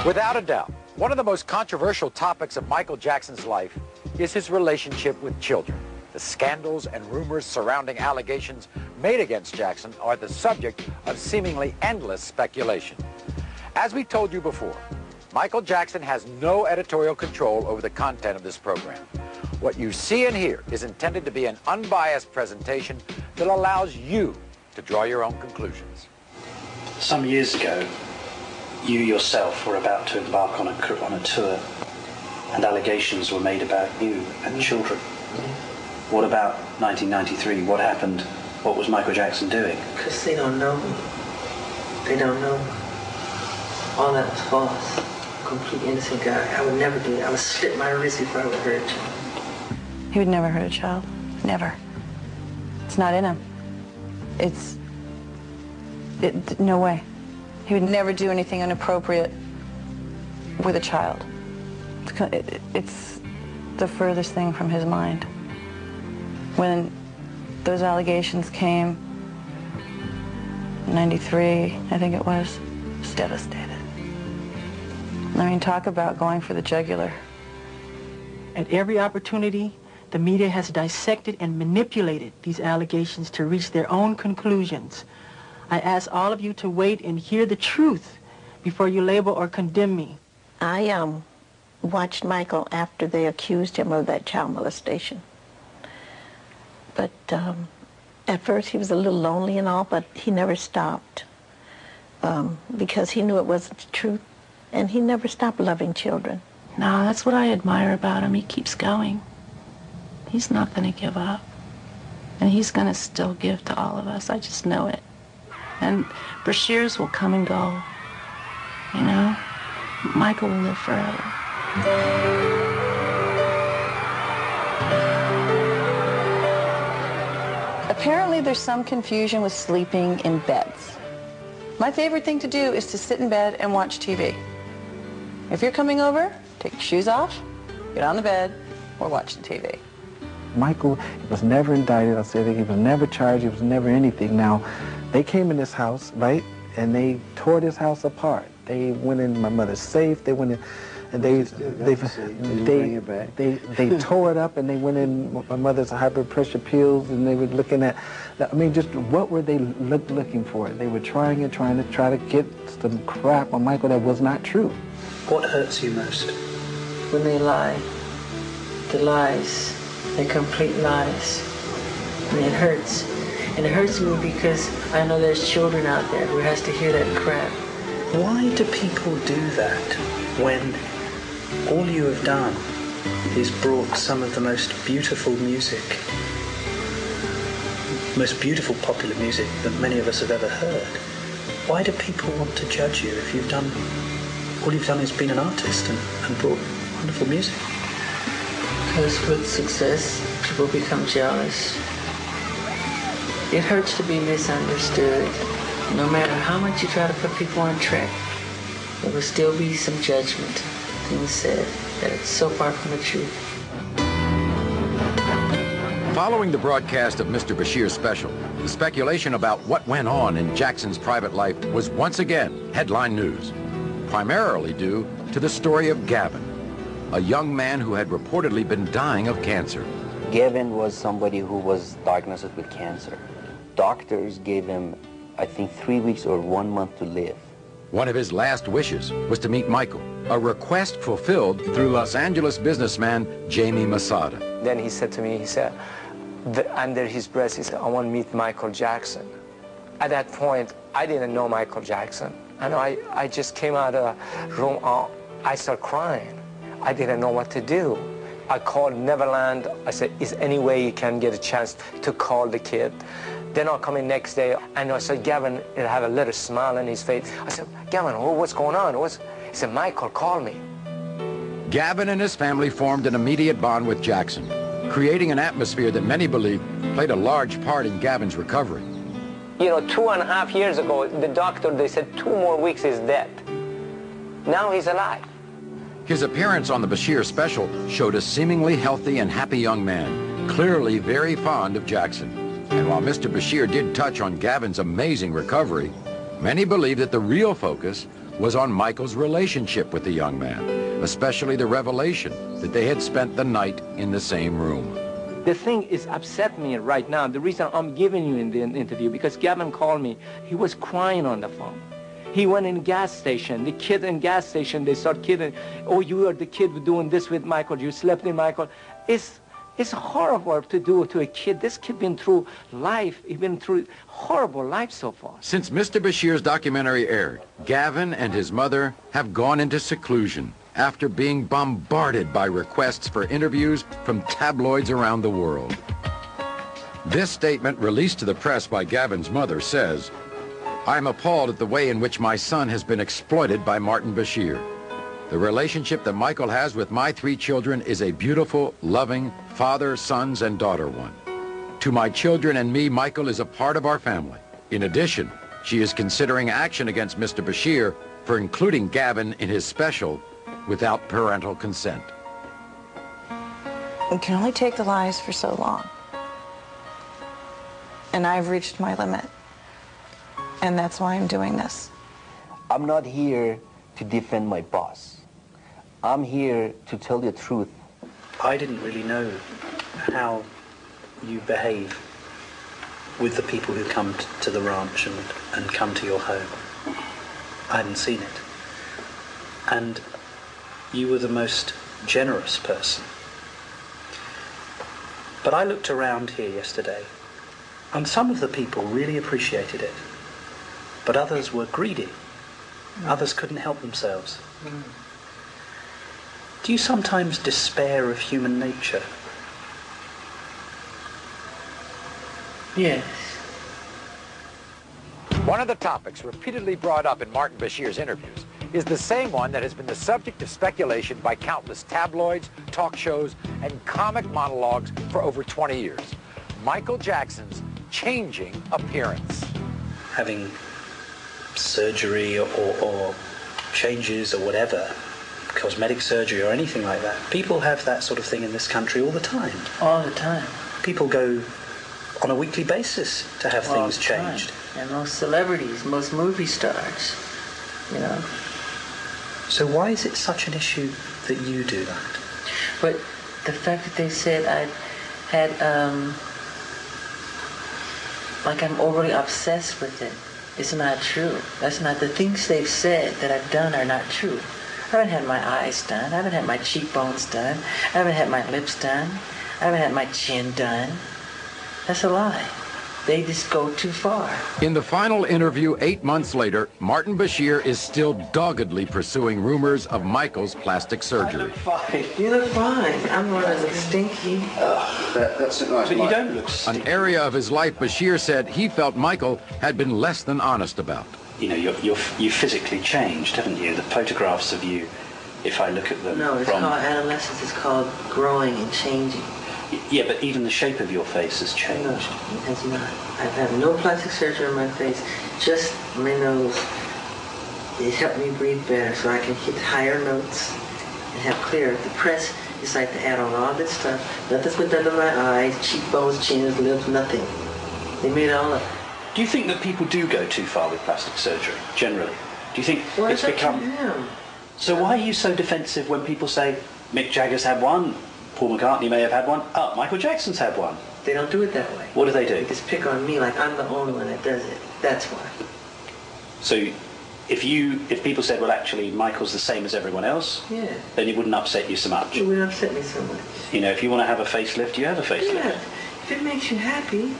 Without a doubt, one of the most controversial topics of Michael Jackson's life is his relationship with children. The scandals and rumors surrounding allegations made against Jackson are the subject of seemingly endless speculation. As we told you before, Michael Jackson has no editorial control over the content of this program. What you see and hear is intended to be an unbiased presentation that allows you to draw your own conclusions. Some years ago, you yourself were about to embark on a tour, and allegations were made about you and children. What about 1993? What happened? What was Michael Jackson doing? Because they don't know me. They don't know me. All that was false. Complete innocent guy. I would never do it. I would slit my wrist if I would hurt a child. He would never hurt a child. Never. It's not in him. No way. He would never do anything inappropriate with a child. It's the furthest thing from his mind. When those allegations came, 93, I think it was devastated. I mean, talk about going for the jugular. At every opportunity, the media has dissected and manipulated these allegations to reach their own conclusions. I ask all of you to wait and hear the truth before you label or condemn me. I watched Michael after they accused him of that child molestation. But at first he was a little lonely and all, but he never stopped because he knew it wasn't the truth, and he never stopped loving children. No, that's what I admire about him. He keeps going. He's not going to give up, and he's going to still give to all of us. I just know it. And Bashirs will come and go, you know? Michael will live forever. Apparently there's some confusion with sleeping in beds. My favorite thing to do is to sit in bed and watch TV. If you're coming over, take your shoes off, get on the bed, or watch the TV. Michael was never indicted. I said he was never charged. He was never anything. Now, they came in this house, right, and they tore this house apart. They went in my mother's safe. They went in, and they tore it up, and they went in my mother's high blood pressure pills, and they were looking at, I mean, just what were they looking for? They were trying to get some crap on Michael that was not true. What hurts you most? When they lie. The lies. They're complete lies. And it hurts. And it hurts me because I know there's children out there who has to hear that crap. Why do people do that when all you have done is brought some of the most beautiful music, most beautiful popular music that many of us have ever heard? Why do people want to judge you if you've done, all you've done is been an artist and brought wonderful music? Because with success, people become jealous. It hurts to be misunderstood. No matter how much you try to put people on track, there will still be some judgment, things said, that it's so far from the truth. Following the broadcast of Mr. Bashir's special, the speculation about what went on in Jackson's private life was once again headline news, primarily due to the story of Gavin, a young man who had reportedly been dying of cancer. Gavin was somebody who was diagnosed with cancer. Doctors gave him, I think, 3 weeks or 1 month to live. One of his last wishes was to meet Michael, a request fulfilled through Los Angeles businessman Jamie Masada. Then he said to me, he said, under his breath, he said, I want to meet Michael Jackson. At that point, I didn't know Michael Jackson. And I just came out of the room, I started crying. I didn't know what to do. I called Neverland. I said, is any way you can get a chance to call the kid? Then I'll come in next day, and I said, Gavin, he'll have a little smile on his face. I said, Gavin, what's going on? He said, Michael, call me. Gavin and his family formed an immediate bond with Jackson, creating an atmosphere that many believe played a large part in Gavin's recovery. You know, 2.5 years ago, the doctor, they said 2 more weeks is dead. Now he's alive. His appearance on the Bashir special showed a seemingly healthy and happy young man, clearly very fond of Jackson. And while Mr. Bashir did touch on Gavin's amazing recovery, many believe that the real focus was on Michael's relationship with the young man, especially the revelation that they had spent the night in the same room. The thing is upset me right now. The reason I'm giving you in the interview, because Gavin called me. He was crying on the phone. He went in gas station. The kid in gas station, they start kidding. Oh, you are the kid doing this with Michael. You slept in Michael. It's horrible to do to a kid. This kid been through life. He's been through horrible life so far. Since Mr. Bashir's documentary aired, Gavin and his mother have gone into seclusion after being bombarded by requests for interviews from tabloids around the world. This statement released to the press by Gavin's mother says, "I'm appalled at the way in which my son has been exploited by Martin Bashir. The relationship that Michael has with my 3 children is a beautiful, loving, father, sons, and daughter one. To my children and me, Michael is a part of our family. In addition, she is considering action against Mr. Bashir for including Gavin in his special without parental consent." You can only take the lies for so long. And I've reached my limit. And that's why I'm doing this. I'm not here to defend my boss. I'm here to tell the truth. I didn't really know how you behave with the people who come to the ranch and come to your home. I hadn't seen it. And you were the most generous person. But I looked around here yesterday, and some of the people really appreciated it. But others were greedy. Others couldn't help themselves. Do you sometimes despair of human nature? Yes. One of the topics repeatedly brought up in Martin Bashir's interviews is the same one that has been the subject of speculation by countless tabloids, talk shows, and comic monologues for over 20 years. Michael Jackson's changing appearance. Having surgery or changes or whatever, cosmetic surgery or anything like that. People have that sort of thing in this country all the time. All the time. People go on a weekly basis to have things changed. And most celebrities, most movie stars, you know. So why is it such an issue that you do that? But the fact that they said I had, like I'm overly obsessed with it, it's not true. That's not, the things they've said that I've done are not true. I haven't had my eyes done. I haven't had my cheekbones done. I haven't had my lips done. I haven't had my chin done. That's a lie. They just go too far. In the final interview 8 months later, Martin Bashir is still doggedly pursuing rumors of Michael's plastic surgery. I look fine. You look fine. I'm one of the stinky. That's a nice. But you don't look stinky. An area of his life Bashir said he felt Michael had been less than honest about. You know, you physically changed, haven't you? The photographs of you, if I look at them. No, it's called adolescence. It's called growing and changing. Yeah, but even the shape of your face has changed. No, it has not. I've had no plastic surgery on my face, just my nose. It helped me breathe better so I can hit higher notes and have clearer. The press is like to add on all this stuff. Nothing's been done to my eyes, cheekbones, chins, lips, nothing. They made it all up. Do you think that people do go too far with plastic surgery, generally? Do you think it's become... So why are you so defensive when people say, Mick Jagger's had one, Paul McCartney may have had one, Michael Jackson's had one? They don't do it that way. What do they do? They just pick on me like I'm the only one that does it. That's why. So if people said, well, actually, Michael's the same as everyone else, then it wouldn't upset you so much? It wouldn't upset me so much. You know, if you want to have a facelift, you have a facelift. Yeah, if it makes you happy.